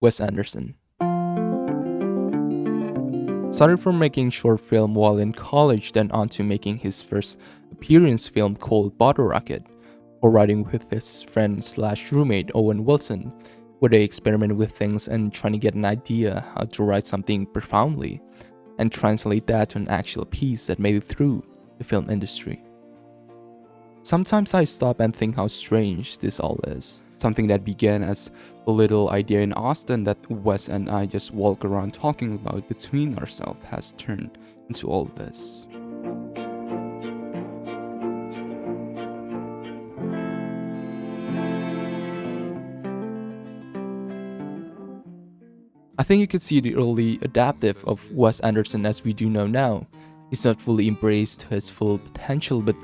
Wes Anderson. Started from making short film while in college, then on to making his first appearance film called Bottle Rocket, or writing with his friend slash roommate Owen Wilson, where they experiment with things and trying to get an idea how to write something profoundly, and translate that to an actual piece that made it through the film industry. Sometimes I stop and think how strange this all is. Something that began as a little idea in Austin that Wes and I just walk around talking about between ourselves has turned into all this. I think you could see the early adaptive of Wes Anderson as we do know now. He's not fully embraced his full potential, but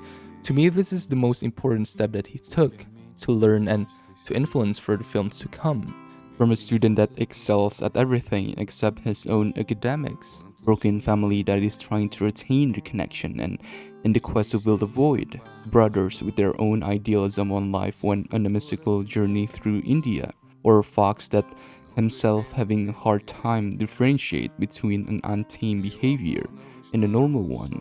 to me, this is the most important step that he took to learn and to influence for the films to come. From a student that excels at everything except his own academics, broken family that is trying to retain the connection and in the quest to fill the void, brothers with their own idealism on life went on a mystical journey through India, or Fox that himself having a hard time differentiate between an untamed behavior and a normal one.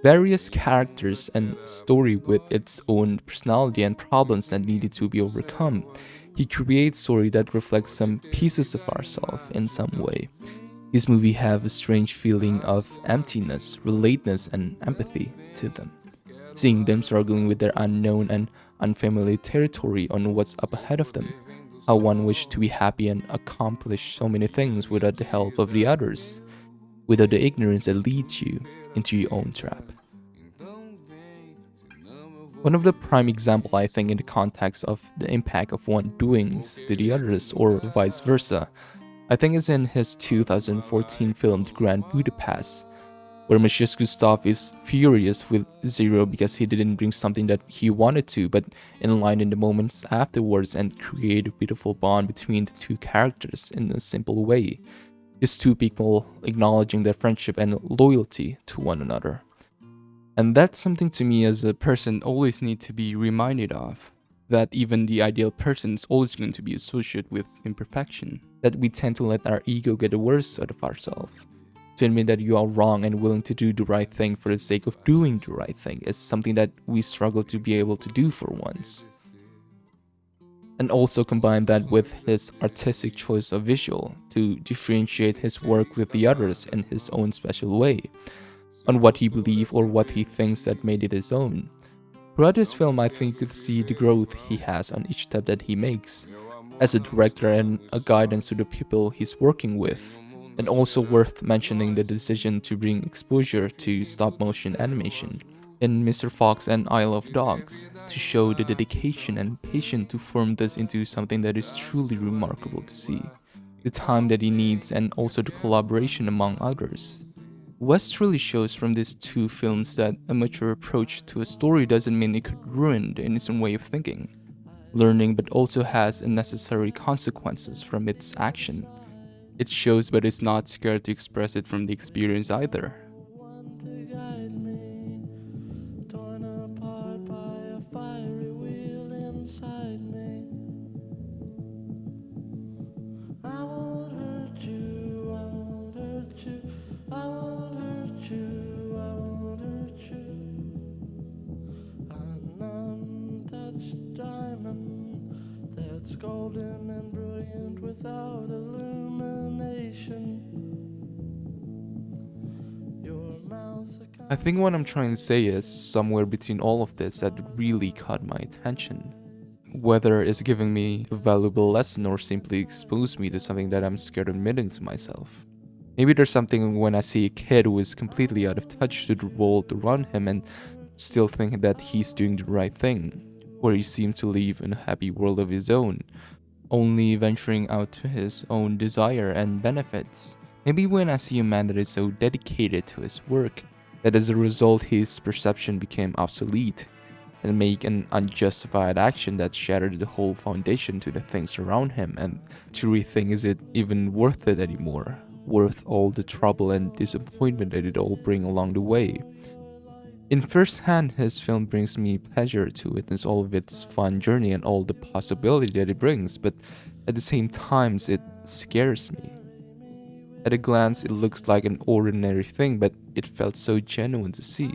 Various characters and story with its own personality and problems that needed to be overcome. He creates story that reflects some pieces of ourselves in some way. These movies have a strange feeling of emptiness, relatedness, and empathy to them. Seeing them struggling with their unknown and unfamiliar territory on what's up ahead of them. How one wished to be happy and accomplish so many things without the help of the others, without the ignorance that leads you into your own trap. One of the prime example I think in the context of the impact of one doings to the others or vice versa, I think is in his 2014 film The Grand Budapest, where Monsieur Gustav is furious with Zero because he didn't bring something that he wanted to, but in line in the moments afterwards and create a beautiful bond between the two characters in a simple way. Just two people acknowledging their friendship and loyalty to one another. And that's something to me as a person always need to be reminded of. That even the ideal person is always going to be associated with imperfection. That we tend to let our ego get the worst out of ourselves. To admit that you are wrong and willing to do the right thing for the sake of doing the right thing is something that we struggle to be able to do for once. And also combine that with his artistic choice of visual to differentiate his work with the others in his own special way, on what he believes or what he thinks that made it his own. Throughout this film, I think you could see the growth he has on each step that he makes, as a director and a guidance to the people he's working with, and also worth mentioning the decision to bring exposure to stop-motion animation in Mr. Fox and Isle of Dogs, to show the dedication and patience to form this into something that is truly remarkable to see, the time that he needs and also the collaboration among others. West truly shows from these two films that a mature approach to a story doesn't mean it could ruin the innocent way of thinking, learning, but also has unnecessary consequences from its action. It shows, but is not scared to express it from the experience either. Torn apart by a fiery wheel inside me. I won't hurt you, I won't hurt you, I won't hurt you, I won't hurt you. An untouched diamond that's golden and brilliant without illumination. Your mouth's a I think what I'm trying to say is somewhere between all of this that really caught my attention. Whether it's giving me a valuable lesson or simply exposed me to something that I'm scared of admitting to myself. Maybe there's something when I see a kid who is completely out of touch to the world around him and still think that he's doing the right thing, or he seems to live in a happy world of his own, only venturing out to his own desire and benefits. Maybe when I see a man that is so dedicated to his work that as a result his perception became obsolete and make an unjustified action that shattered the whole foundation to the things around him, and to rethink is it even worth it anymore, worth all the trouble and disappointment that it all bring along the way. In first hand, his film brings me pleasure to witness all of its fun journey and all the possibility that it brings, but At the same time, it scares me. At a glance, it looks like an ordinary thing, but it felt so genuine to see.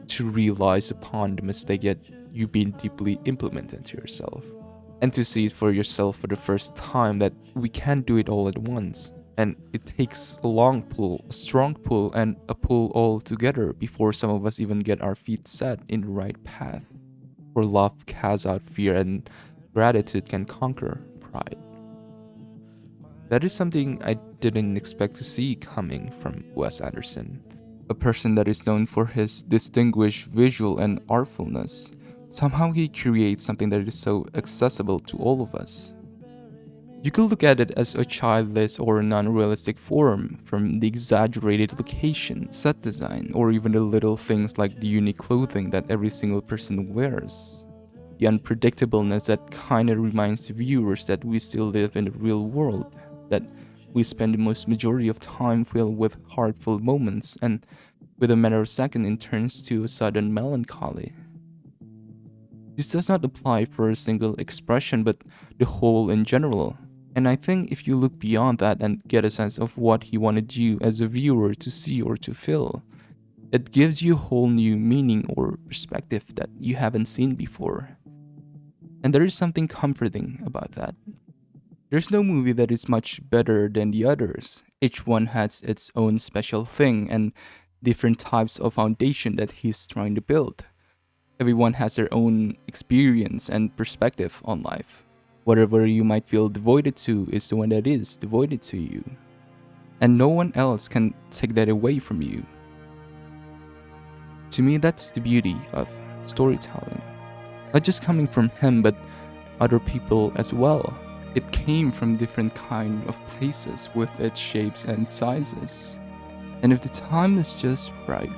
To realize upon the mistake yet you've been deeply implemented to yourself. And to see it for yourself for the first time that we can't do it all at once. And it takes a long pull, a strong pull, and a pull all together before some of us even get our feet set in the right path. For love casts out fear and gratitude can conquer pride. That is something I didn't expect to see coming from Wes Anderson, a person that is known for his distinguished visual and artfulness. Somehow he creates something that is so accessible to all of us. You could look at it as a childless or non-realistic form, from the exaggerated location, set design, or even the little things like the unique clothing that every single person wears. The unpredictableness that kinda reminds the viewers that we still live in the real world, that we spend the most majority of time filled with heartful moments, and with a matter of second it turns to a sudden melancholy. This does not apply for a single expression, but the whole in general. And I think if you look beyond that and get a sense of what he wanted you as a viewer to see or to feel, it gives you a whole new meaning or perspective that you haven't seen before. And there is something comforting about that. There's no movie that is much better than the others. Each one has its own special thing and different types of foundation that he's trying to build. Everyone has their own experience and perspective on life. Whatever you might feel devoted to is the one that is devoted to you. And no one else can take that away from you. To me, that's the beauty of storytelling. Not just coming from him, but other people as well. It came from different kind of places with its shapes and sizes. And if the time is just right,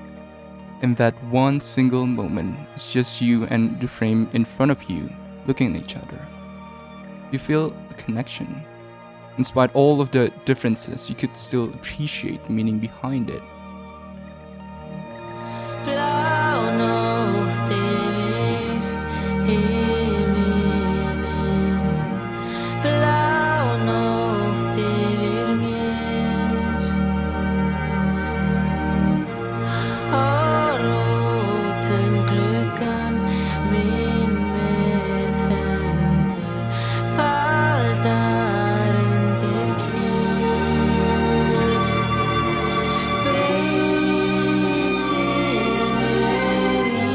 in that one single moment, it's just you and the frame in front of you looking at each other. You feel a connection. In spite all of the differences, you could still appreciate the meaning behind it. Blá nótt yfir himininn, blá nótt yfir mér, horf út gluggann minn með hendur faldar undir kinn, breytir mér í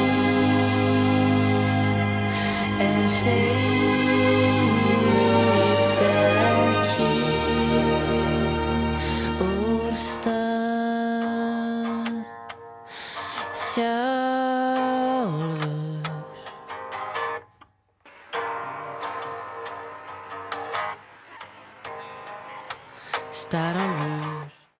en hreyfist ekki úr stað sjálfur. Starálfur.